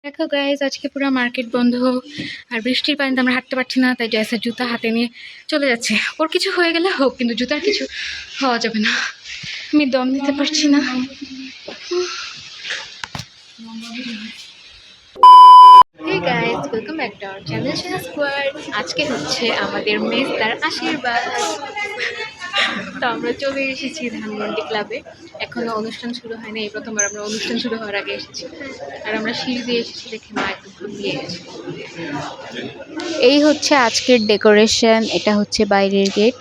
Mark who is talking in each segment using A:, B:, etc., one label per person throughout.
A: দেখো গাইজ, আজকে পুরো মার্কেট বন্ধ আর বৃষ্টির পানিতে আমরা হাঁটতে পারছি না, তাই জয়সার জুতা হাতে নিয়ে চলে যাচ্ছে। ওর কিছু হয়ে গেলে হোক, কিন্তু জুতার কিছু হওয়া যাবে না। আমি দম নিতে পারছি না। Hey guys, welcome back to our channel Shana Squad. আজকে হচ্ছে আমাদের মেজদার আশীর্বাদ। তো আমরা চলে এসেছি ধানমন্ডি ক্লাবে। এখনো অনুষ্ঠান শুরু হয়নি, এই প্রথমবার আমরা অনুষ্ঠান শুরু হওয়ার আগে এসেছি। আর আমরা সিঁড়ি দিয়ে এসেছি দেখে মা একদম ঘুমিয়ে গেছে। এই হচ্ছে আজকের ডেকোরেশন, এটা হচ্ছে বাইরের গেট।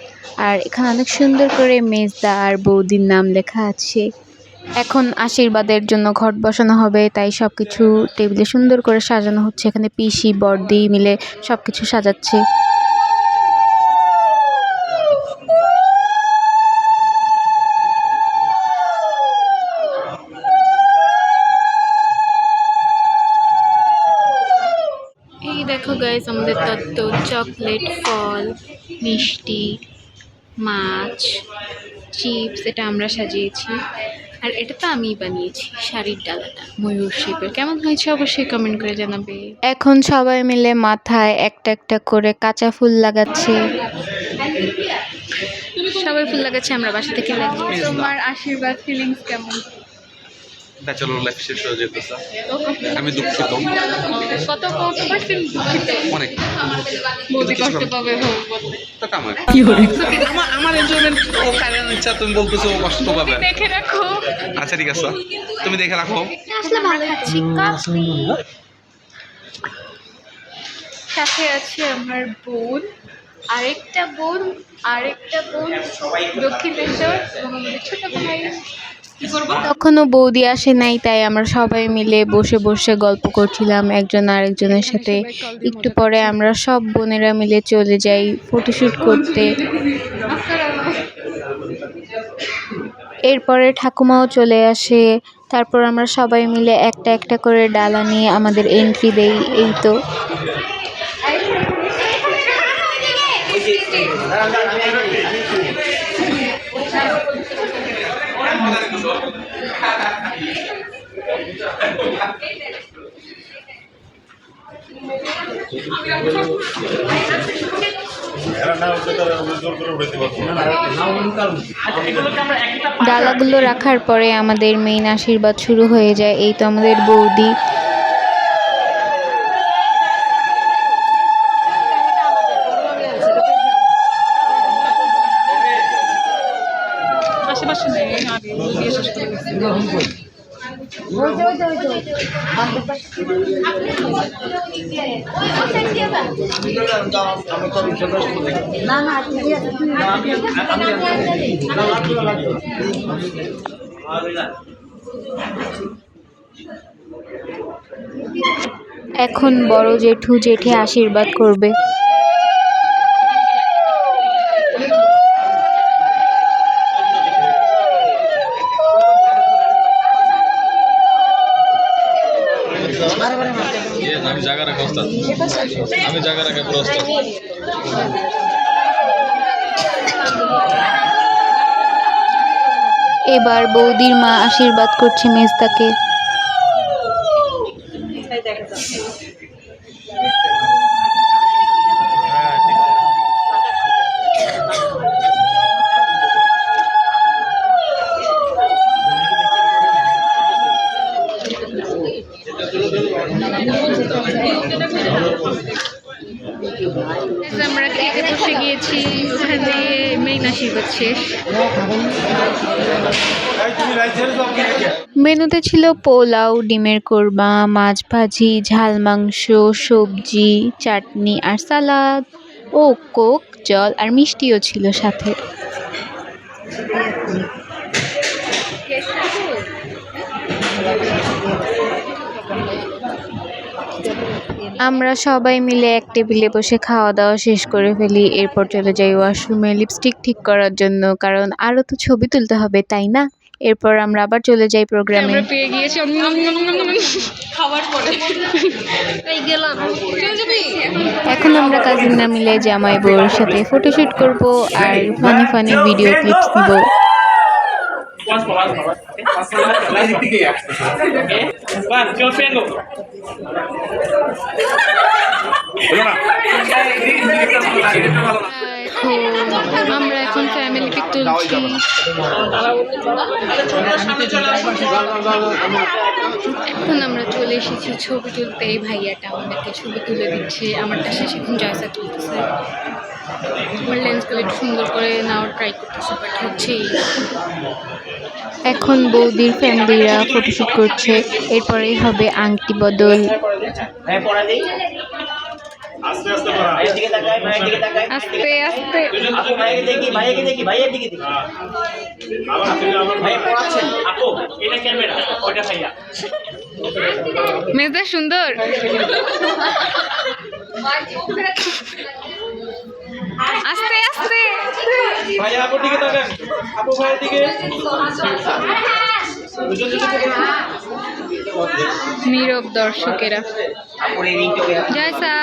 A: আর এখানে অনেক সুন্দর করে মেজদা আর বৌদির নাম লেখা আছে। এখন আশীর্বাদের জন্য ঘট বসানো হবে, তাই সবকিছু টেবিলে সুন্দর করে সাজানো হচ্ছে। এখানে পিসি বড়দি মিলে সবকিছু সাজাচ্ছে। এই দেখো গাইস, আমাদের তত্ত্ব, চকলেট, ফল, মিষ্টি, মাছ, চিপস, এটা আমরা সাজিয়েছি। আর এটা তো আমিই বানিয়েছি, শাড়ির ডালাটা ময়ূর শেপের। কেমন হয়েছে অবশ্যই কমেন্ট করে জানাবে। এখন সবাই মিলে মাথায় একটা একটা করে কাঁচা ফুল লাগাচ্ছে। সবাই ফুল লাগাচ্ছে, আমরা বাসা থেকে লাগিয়েছি। তোমার আশীর্বাদ ফিলিংস কেমন?
B: ব্যাচেলর লাইফ শেষ হয়ে যেতেছে, আমি দুঃখিত।
A: কত পার্সেন্ট দুঃখিত?
B: অনেক
A: বৌদি কষ্ট পাবে বলতে।
B: আমার এনজয়মেন্ট ও কারণ ইচ্ছা, তুমি বলতেছো ও কষ্ট পাবে।
A: দেখে রাখো।
B: আচ্ছা ঠিক আছে, তুমি দেখে রাখো।
A: আসলে ভালো খাচ্ছি। সাথে আছে আমার বোন, আরেকটা বোন, দক্ষিণেশ্বর এবং আমাদের ছোট ভাই। তখনও বৌদি আসে নাই, তাই আমরা সবাই মিলে বসে বসে গল্প করছিলাম একজন আরেকজনের সাথে। একটু পরে আমরা সব বোনেরা মিলে চলে যাই ফটোশ্যুট করতে। এরপরে ঠাকুমাও চলে আসে। তারপর আমরা সবাই মিলে একটা একটা করে ডালা নিয়ে আমাদের এন্ট্রি দেই। এই তো ডালাগুলো রাখার পরে আমাদের মেইন আশীর্বাদ শুরু হয়ে যায়। এই তো আমাদের বৌদি। এখন বড় জেঠু জেঠে আশীর্বাদ করবে। এবার বৌদির মা আশীর্বাদ করছে মেজদাকে। আমরা খেতে বসে গিয়েছি, ওখানে মেইন আশীর্বাদ শেষ। মেনুতে ছিল পোলাও, ডিমের কোরমা, মাছ ভাজি, ঝাল মাংস, সবজি, চাটনি আর সালাদ ও কোক, জল আর মিষ্টিও ছিল সাথে। আমরা সবাই মিলে এক টেবিলে বসে খাওয়া দাওয়া শেষ করে ফেলি। এরপর চলে যাই ওয়াশরুমে লিপস্টিক ঠিক করার জন্য, কারণ আরও তো ছবি তুলতে হবে, তাই না? এরপর আমরা আবার চলে যাই প্রোগ্রামে। আমরা পেয়ে গিয়েছি খাওয়ার পরে এখন আমরা কাজিনরা মিলে জামাই বউর সাথে ফটোশুট করব আর ফানি ফানি ভিডিও ক্লিপস দিব। আমরা এখন ফ্যামিলি পিক তুলছি। এখন আমরা চলে এসেছি ছবি তুলতে। এই ভাইয়াটা আমাদেরকে ছবি তুলে দিচ্ছে। আমারটা শেষ, এখন জয়সা তুলতেছে। আমার লেন্সগুলো একটু সুন্দর করে নেওয়ার ট্রাই করতেছে, বাট হচ্ছেই। এখন বৌদির ফ্যামিলিরা ফটোশ্যুট করছে, এরপরেই হবে আংটি বদল। আস্তে আস্তে মেজদা সুন্দর। আস্তে আস্তে
B: ভাইয়া আপুর দিকে তাকান, আপু ভাইয়ের দিকে।
A: নীরব দর্শকেরা। জয়সা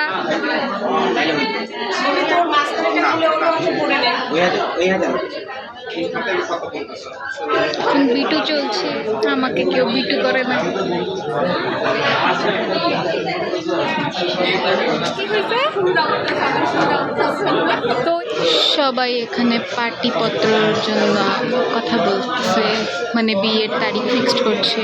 A: এখন বিটু চলছে, আমাকে কেউ বিটু করে না। তো সবাই এখানে পার্টিপত্রের জন্য কথা বলতেছে, মানে বিয়ের তারিখ ফিক্সড করছে।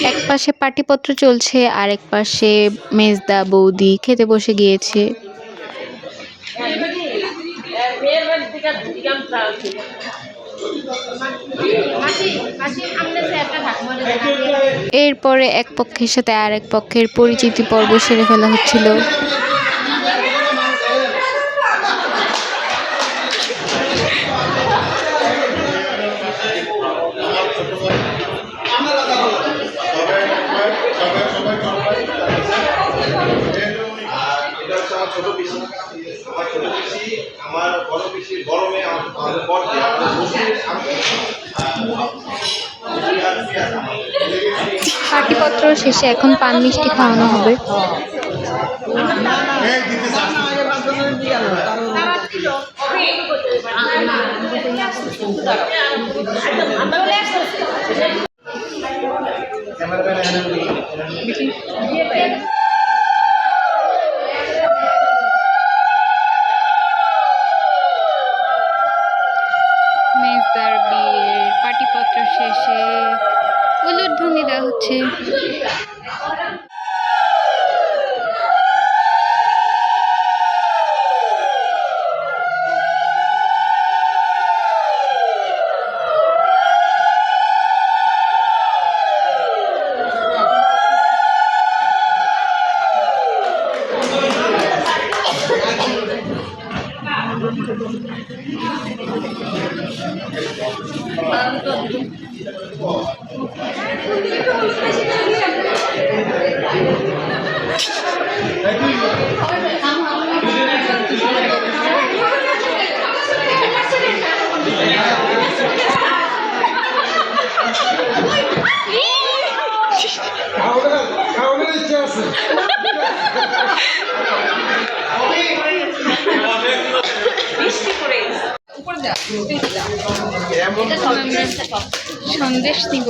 A: এক পাশে পার্টিপত্র চলছে, আর এক পাশে মেজদা বৌদি খেতে বসে গিয়েছে। এরপরে এক পক্ষের সাথে আর এক পক্ষের পরিচিতি পর্ব সেরে ফেলা হচ্ছিল। পার্টিপত্র শেষে এখন পান মিষ্টি খাওয়ানো হবে। মেজদার বিয়ের পার্টিপত্র শেষে উলুধ্বনি দেওয়া হচ্ছে। সন্দেশ দিব।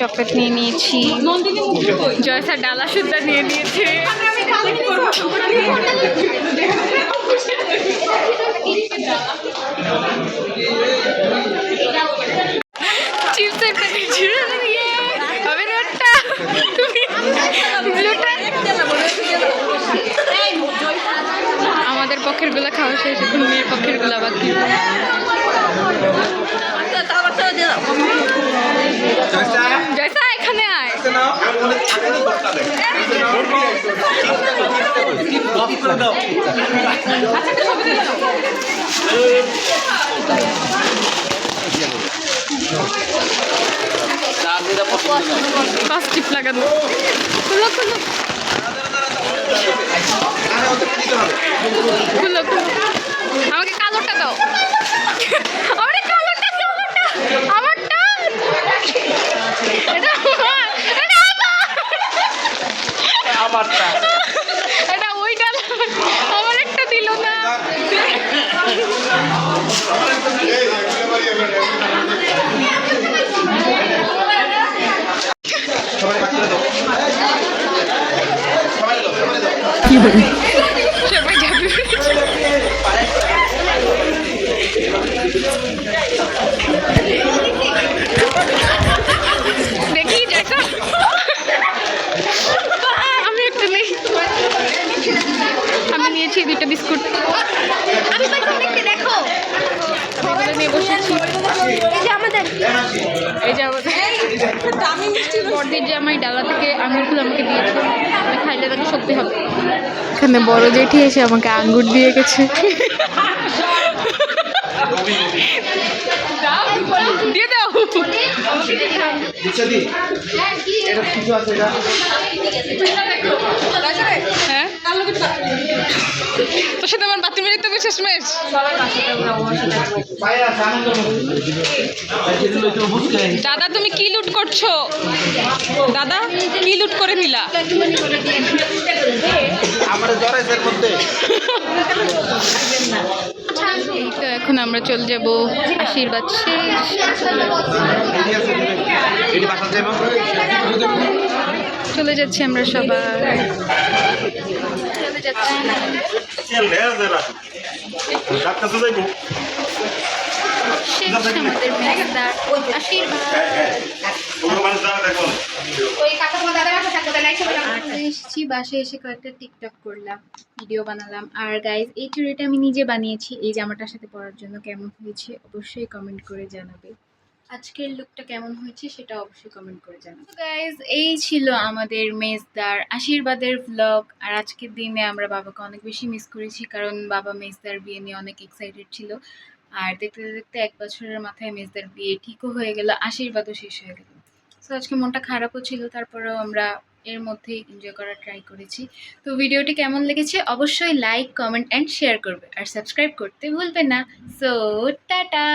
A: চকলেট নিয়ে নিয়েছি, জয়সা ডালা সুদ্ধা নিয়ে নিয়েছে। চিপসের প্যাকেট হবে নোটটা। আমাদের পক্ষের গুলা খাওয়া শেষ, এখন মেয়ের পক্ষের গুলা বাকি। জয়সা এখানে আয়। ফার্স্ট টিপ লাগানো। খুলো খুলো। আমাকে কালোটা দাও। আমারে কালোটা কালোটা আমারটা। এটা আমার, এটা
B: আমারটা
A: এটা ওইটা না। আমার একটা দিল না। সবাই যাবে। দেখি দেখো, আমি একটা নেই। আমি নিয়েছি 2টা বিস্কুট। আমি দেখো নিয়ে বসেছি। এই যে আমাদের বড়দির জামাই ডালা থেকে আঙুরগুলো আমাকে দিয়েছে। আমি খাইলে তাকে শক্তি হবে। এখানে বড় জেঠি এসে আমাকে আঙ্গুর দিয়ে গেছে। দিয়ে দাও। হ্যাঁ তোর সাথে আমার বাথরুমে যেতে হবে শেষমেশ। দাদা তুমি কি লুট করছো? দাদা কি লুট করে নিলা? এই তো এখন আমরা চলে যাব আশীর্বাদ শেষ। চলে যাচ্ছি আমরা সবাই, চলে যাচ্ছি। শেষ আমাদের মেজদার আশীর্বাদ। এসেছি বাসায় এসে কয়েকটা টিকটক করলাম, ভিডিও বানালাম। আর গাইজ এই চুড়িটা আমি নিজে বানিয়েছি এই জামাটার সাথে পরার জন্য। কেমন হয়েছে অবশ্যই কমেন্ট করে জানাবে। আজকের লুকটা কেমন হয়েছে সেটা অবশ্যই কমেন্ট করে জানাবে। গাইজ এই ছিল আমাদের মেজদার আশীর্বাদের ভ্লগ। আর আজকের দিনে আমরা বাবাকে অনেক বেশি মিস করেছি, কারণ বাবা মেজদার বিয়ে নিয়ে অনেক এক্সাইটেড ছিল। আর দেখতে দেখতে 1 বছরের মাথায় মেজদার বিয়ে ঠিকও হয়ে গেল, আশীর্বাদও শেষ হয়ে গেল। সো আজকে মনটা খারাপও ছিল, তারপরেও আমরা এর মধ্যেই এনজয় করার ট্রাই করেছি। তো ভিডিওটি কেমন লেগেছে অবশ্যই লাইক কমেন্ট অ্যান্ড শেয়ার করবে, আর সাবস্ক্রাইব করতে ভুলবে না। So tata.